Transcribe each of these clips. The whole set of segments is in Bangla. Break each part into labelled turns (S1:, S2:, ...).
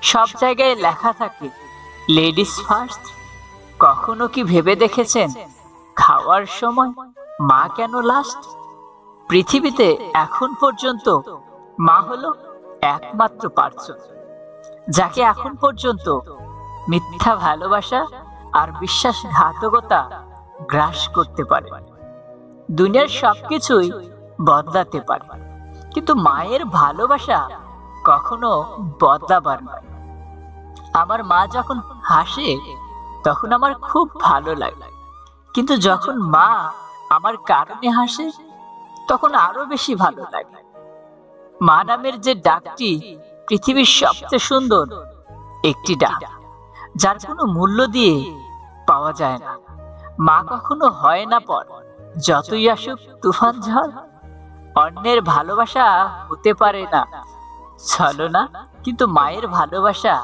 S1: সব জায়গায় লেখা থাকে লেডিস ফার্স্ট। কখনো কি ভেবে দেখেছেন খাওয়ার সময় মা কেন লাস্ট? পৃথিবীতে এখন পর্যন্ত মা হলো একমাত্র পার্সন যাকে এখন পর্যন্ত মিথ্যা ভালোবাসা আর বিশ্বাসঘাতকতা গ্রাস করতে পারে। দুনিয়ার সবকিছুই বদলাতে পারে, কিন্তু মায়ের ভালোবাসা কখনো বদলাবার নয়। আমার মা যখন হাসে তখন আমার খুব ভালো লাগে, কিন্তু যখন মা আমার কারণে হাসে তখন আরো বেশি ভালো লাগে। মা নামের যে ডাকটি পৃথিবীর সবচেয়ে সুন্দর একটি ডাক, যার কোনো মূল্য দিয়ে পাওয়া যায় না। মা কখনো হয় না পর, যতই আসুক তুফান ঝড়। অন্যের ভালোবাসা হতে পারে না ছলনা, কিন্তু মায়ের ভালোবাসা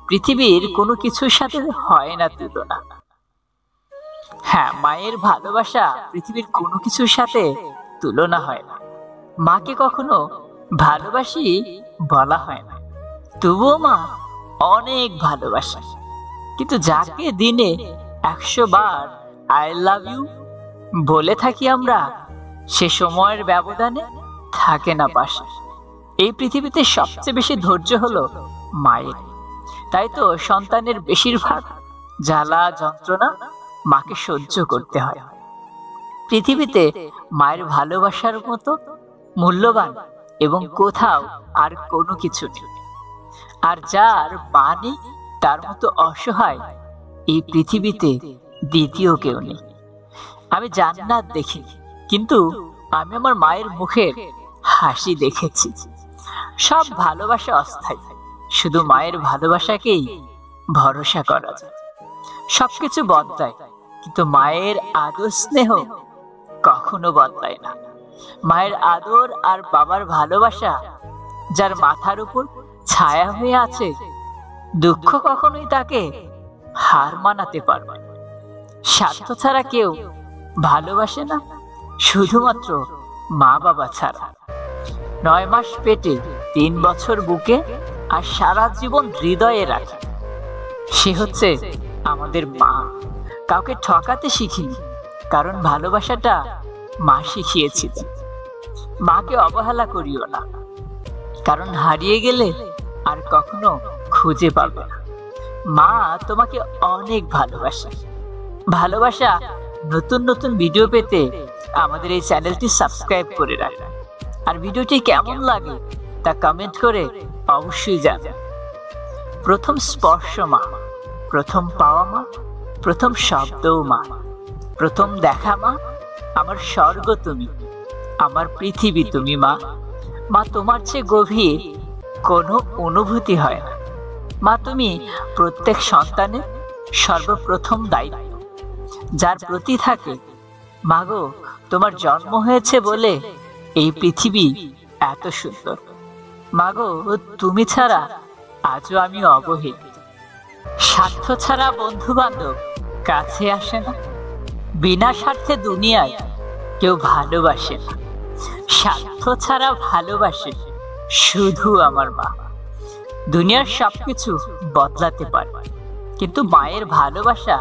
S1: পৃথিবীর কোনো কিছুর সাথে হয় না তুলনা। হ্যাঁ, মায়ের ভালোবাসা পৃথিবীর কোনো কিছুর সাথে তুলনা হয় না। মাকে কখনো ভালোবাসি বলা হয় না, তবুও মা অনেক ভালোবাসে। কিন্তু যাকে দিনে 100 বার আই লাভ ইউ বলে থাকি আমরা, সে সময়ের ব্যবধানে থাকে না পাশে। এই পৃথিবীতে সবচেয়ে বেশি ধৈর্য হলো মায়ের। তাই তো সন্তানের বেশিরভাগ জ্বালা যন্ত্রণা মাকে সহ্য করতে হয়। পৃথিবীতে মায়ের ভালোবাসার মতো মূল্যবান এবং কোথাও আর কোনো কিছু নেই। আর যার মা নেই তার মতো অসহায় এই পৃথিবীতে দ্বিতীয় কেউ নেই। আমি জান্নাত দেখিনি, কিন্তু আমি আমার মায়ের মুখের হাসি দেখেছি। সব ভালোবাসা অস্থায়ী, শুধু মায়ের ভালোবাসাকেই ভরসা করা যায়। সবকিছু বদলায়, কিন্তু মায়ের আদর স্নেহ কখনো বদলায় না। মায়ের আদর আর বাবার ভালোবাসা যার মাথার উপর ছায়া হয়ে আছে, দুঃখ কখনোই তাকে হার মানাতে পারবে না। স্বার্থ ছাড়া কেউ ভালোবাসে না, শুধুমাত্র মা বাবা ছাড়া। 9 মাস পেটে, 3 বছর বুকে, আর সারা জীবন হৃদয়ে রাখে, সে হচ্ছে আমাদের মা। কাউকে ঠকাতে শিখিনি, কারণ ভালোবাসাটা মা শিখিয়েছিল। মাকে অবহেলা করিও না, কারণ হারিয়ে গেলে আর কখনো খুঁজে পাবে না। মা তোমাকে অনেক ভালোবাসে। ভালোবাসা নতুন নতুন ভিডিও পেতে আমাদের এই চ্যানেলটি সাবস্ক্রাইব করে রাখুন। আর ভিডিওটি কেমন লাগে তা কমেন্ট করে অবশ্যই জানান। প্রথম স্পর্শ মা, প্রথম পাওয়া মা, প্রথম শব্দও মা, প্রথম দেখা মা। আমার স্বর্গ তুমি, আমার পৃথিবী তুমি মা। মা তোমার চেয়ে গভীর কোনো অনুভূতি হয় না। মা তুমি প্রত্যেক সন্তানের সর্বপ্রথম দায়িত্ব, যার প্রতি থাকে মাগো তোমার জন্ম হয়েছে বলে এই পৃথিবী এত সুন্দর। মাগো তুমি ছাড়া আজও আমি অবহেলিত। স্বার্থ ছাড়া বন্ধু বান্ধব কাছে আসে না, বিনা স্বার্থে দুনিয়ায় কেউ ভালোবাসে না। স্বার্থ ছাড়া ভালোবাসে শুধু আমার মা। দুনিয়ার সবকিছু বদলাতে পারে, কিন্তু মায়ের ভালোবাসা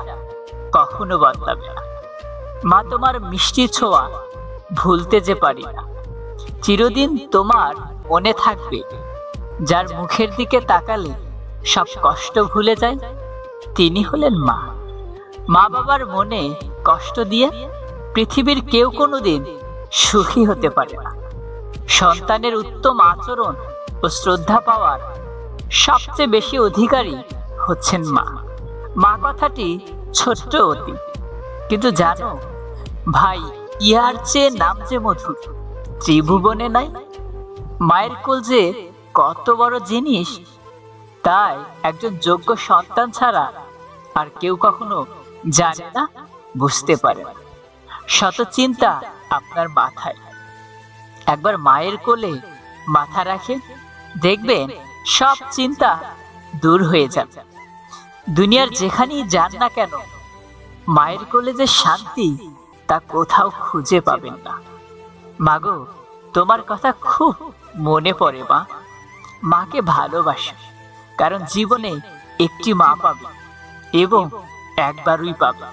S1: কখনো বদলাবে না। মা তোমার মিষ্টি ছোঁয়া ভুলতে যে পারি না, চিরদিন তোমার মনে থাকবে। যার মুখের দিকে তাকালে সব কষ্ট ভুলে যায়, তিনি হলেন মা। মা বাবার মনে কষ্ট দিয়ে পৃথিবীর কেউ কোনোদিন সুখী হতে পারে না। সন্তানের উত্তম আচরণ ও শ্রদ্ধা পাওয়ার সবচেয়ে বেশি অধিকারী হচ্ছেন মা। মা কথাটি ছোট্ট অতি, কিন্তু জানো ভাই, ইহার চেয়ে নাম যে মধুর ত্রিভুবনে নাই। মায়ের কোল যে কত বড় জিনিস, তাই একজন যোগ্য সন্তান ছাড়া আর কেউ কখনো জানে না, বুঝতে পারে না। শত চিন্তা আপনার মাথায়, একবার মায়ের কোলে মাথা রাখে, দেখবেন সব চিন্তা দূর হয়ে যাবে। দুনিয়ার যেখানেই যান না কেন, মায়ের কোলে যে শান্তি তা কোথাও খুঁজে পাবেন না। মাগো তোমার কথা খুব মনে পড়ে মা। মাকে ভালোবাসো, কারণ জীবনে একটি মা পাবে এবং একবারই পাবে।